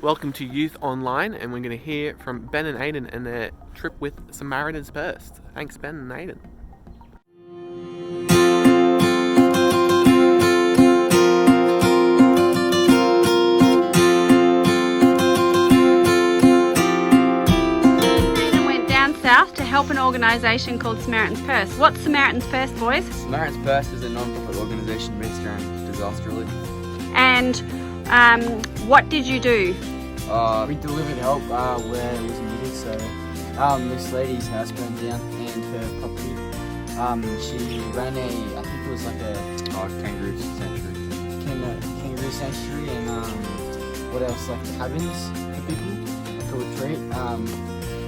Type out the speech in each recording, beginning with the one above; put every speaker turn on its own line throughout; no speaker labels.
Welcome to Youth Online, and we're going to hear from Ben and Aiden and their trip with Samaritan's Purse. Thanks, Ben and Aiden.
Aiden went down south to help an organisation called Samaritan's Purse. What's Samaritan's Purse, boys?
Samaritan's Purse is a non-profit organisation based around disaster relief.
And what did you do?
We delivered help where it was needed. So this lady's house burned down and her property. She ran I think it was like a
Kangaroo sanctuary.
Kangaroo sanctuary, and what else, like cabins for people, like a retreat.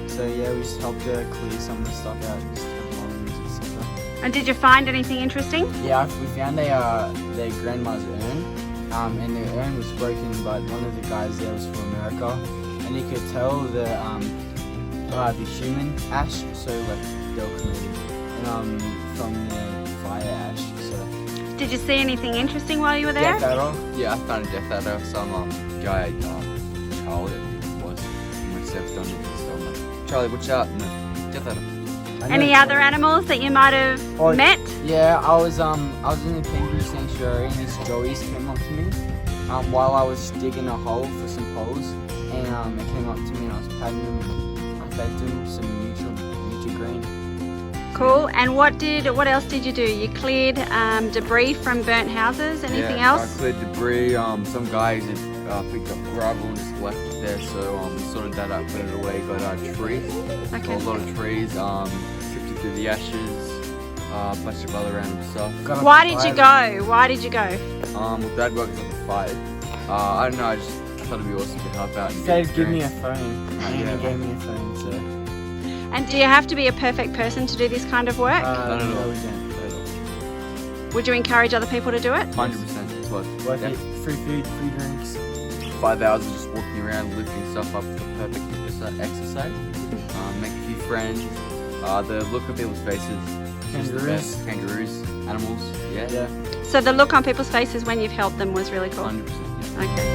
So yeah, we just helped her clear some of the stuff out, just homes, etc.
And did you find anything interesting?
Yeah, we found their grandma's urn. And the urn was broken, but one of the guys there was from America, and you could tell the human ash, so like they were cremated, and from the fire ash. So
Did you see anything interesting while you were there?
death arrow.
Yeah, I found a death adder. Some guy, Charlie, I think it was, and we stepped on it and so I'm like, Charlie, watch out, and death adder.
Any other animals that you might have met?
Yeah, I was in the kangaroo sanctuary, and these joeys came up to me while I was digging a hole for some poles, and it came up to me and I was patting them, and I fed them some Nutri-Grain.
Cool. And what else did you do? You cleared debris from burnt houses. Anything
Yeah,
else?
I cleared debris. Some guys had picked up gravel and just left it there, so we sorted that out, put it away. Got trees,
Okay.
a lot of trees, sifted through the ashes, a bunch of other random stuff.
Why did you go? Why did you go?
Well, Dad works on the fire. I don't know, I just thought it'd be awesome to help out.
He said, give me a phone. And
Yeah.
he gave me a phone, so.
And do you have to be a perfect person to do this kind of work?
Not at all.
No, we don't.
Would you encourage other people to do it?
100%. It's worth
Worth
it.
it. Free food, free drinks.
5 hours of just walking around, lifting stuff up for perfect exercise. Make a few friends. The look of people's faces. Just the best. Kangaroos, animals. Yeah.
So the look on people's faces when you've helped them was really cool.
100%. Yeah.
Okay.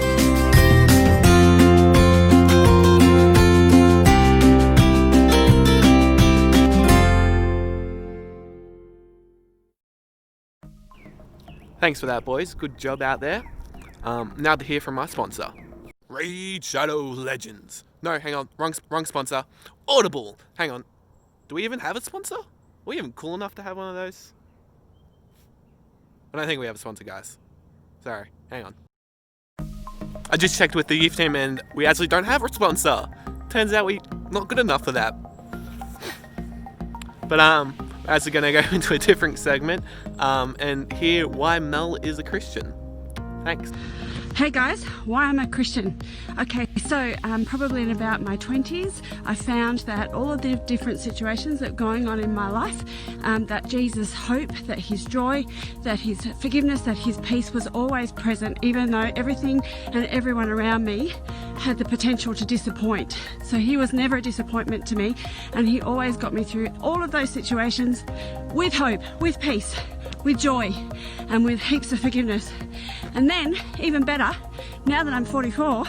Thanks for that, boys. Good job out there. Now to hear from our sponsor. Raid Shadow Legends. No, hang on. Wrong sponsor. Audible. Hang on. Do we even have a sponsor? Are we even cool enough to have one of those? I don't think we have a sponsor, guys. Sorry. Hang on. I just checked with the youth team and we actually don't have a sponsor. Turns out we're not good enough for that. But as we're gonna go into a different segment and hear why Mel is a Christian. Thanks.
Hey guys, why I'm a Christian. Okay, so probably in about my 20s, I found that all of the different situations that are going on in my life, that Jesus' hope, that his joy, that his forgiveness, that his peace was always present, even though everything and everyone around me had the potential to disappoint. So he was never a disappointment to me, and he always got me through all of those situations with hope, with peace, with joy, and with heaps of forgiveness. And then, even better, now that I'm 44,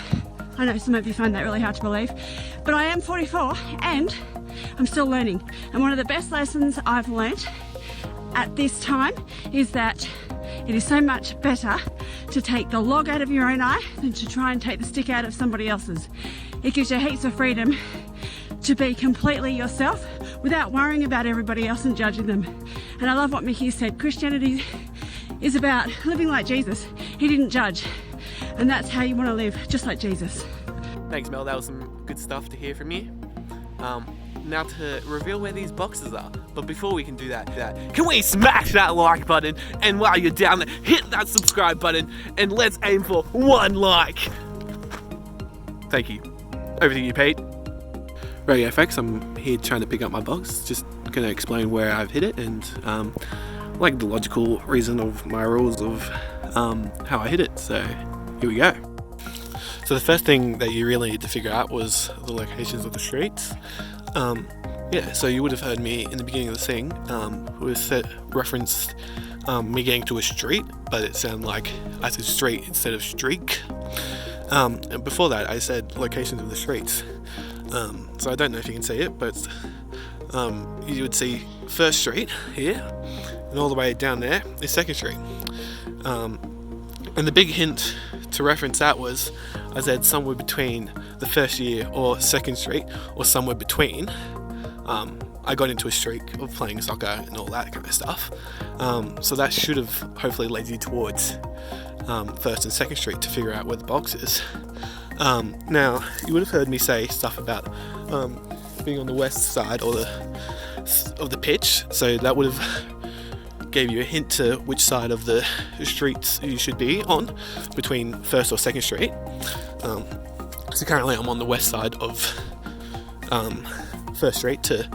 I know some of you find that really hard to believe, but I am 44 and I'm still learning. And one of the best lessons I've learnt at this time is that it is so much better to take the log out of your own eye than to try and take the stick out of somebody else's. It gives you heaps of freedom to be completely yourself without worrying about everybody else and judging them. And I love what Mickey said, Christianity is about living like Jesus. He didn't judge, and that's how you want to live, just like Jesus.
Thanks, Mel. That was some good stuff to hear from you. Now to reveal where these boxes are. But before we can do that, can we smash that like button? And while you're down there, hit that subscribe button, and let's aim for 1 like. Thank you. Over to you, Pete. Right, FX, I'm here trying to pick up my box. Just going to explain where I've hit it and like the logical reason of my rules of how I hit it. So here we go. So the first thing that you really need to figure out was the locations of the streets. Yeah, so you would have heard me in the beginning of the thing, referenced me getting to a street, but it sounded like I said street instead of streak. And before that, I said locations of the streets. So I don't know if you can see it, but you would see First Street here, and all the way down there is Second Street. And the big hint to reference that was, I said somewhere between the first year or Second Street, or somewhere between. I got into a streak of playing soccer and all that kind of stuff. So that should have hopefully led you towards First and Second Street to figure out where the box is. Now, you would have heard me say stuff about being on the west side of the pitch, so that would have gave you a hint to which side of the streets you should be on between First or Second Street. So currently I'm on the west side of First Street to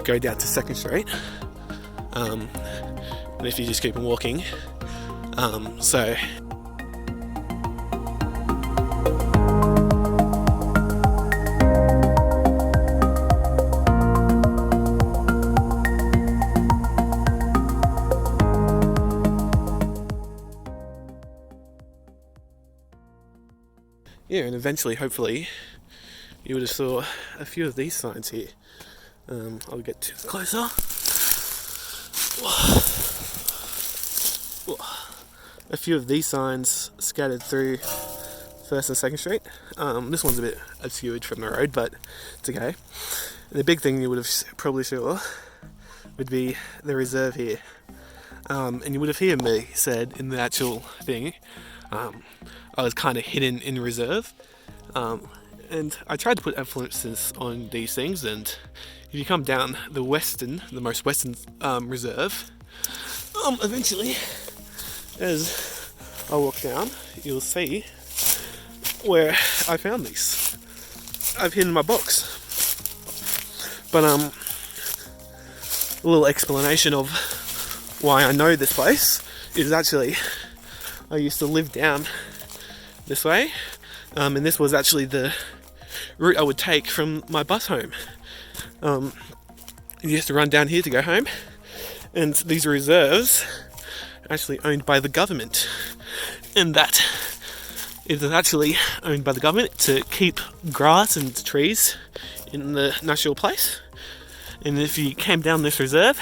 go down to Second Street, and if you just keep on walking, so yeah, and eventually, hopefully, you would have saw a few of these signs here. I'll get closer. A few of these signs scattered through First and Second Street. This one's a bit obscured from the road, but it's okay. And the big thing you would have probably saw would be the reserve here. And you would have heard me said in the actual thing, I was kind of hidden in reserve, and I tried to put emphasis on these things. And if you come down the most western reserve, eventually, as I walk down, you'll see where I found these. I've hidden my box, but a little explanation of why I know this place is actually I used to live down this way, and this was actually the route I would take from my bus home. You used to run down here to go home, and these reserves are actually owned by the government, and that is actually owned by the government to keep grass and trees in the natural place. And if you came down this reserve,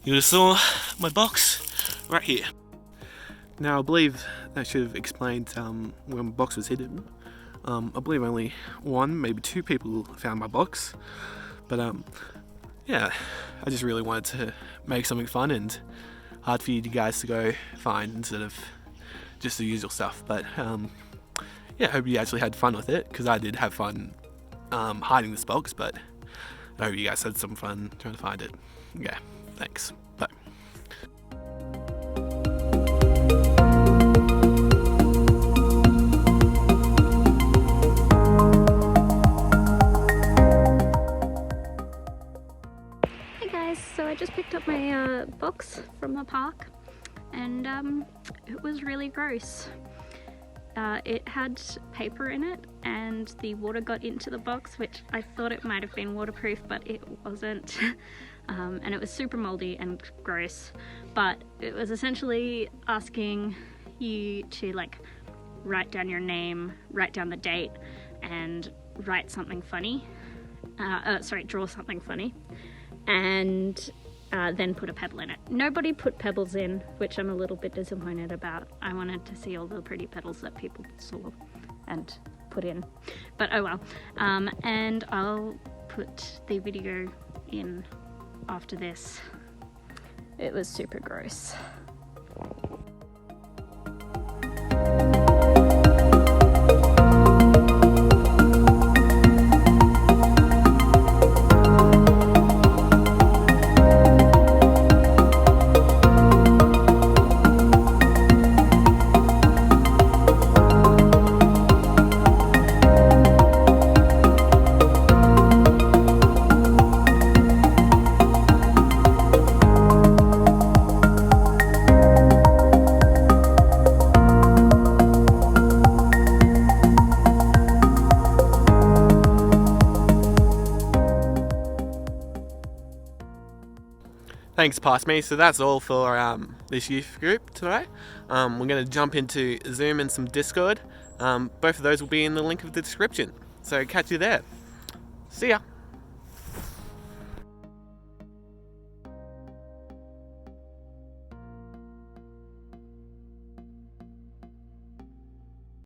you would have saw my box right here. Now, I believe that should have explained where my box was hidden. I believe only one, maybe two people found my box. But yeah, I just really wanted to make something fun and hard for you guys to go find instead of just the usual stuff. But yeah, I hope you actually had fun with it, because I did have fun hiding this box, but I hope you guys had some fun trying to find it. Yeah, thanks. Bye.
So I just picked up my box from the park, and it was really gross. It had paper in it, and the water got into the box, which I thought it might have been waterproof, but it wasn't. And it was super moldy and gross, but it was essentially asking you to like write down your name, write down the date, and write something funny. Draw something funny. And then put a pebble in it. Nobody put pebbles in, which I'm a little bit disappointed about. I wanted to see all the pretty petals that people saw and put in, but oh well. And I'll put the video in after this. It was super gross.
Thanks, past me. So that's all for this youth group today. We're going to jump into Zoom and some Discord Both of those will be in the link of the description. So catch you there. See ya.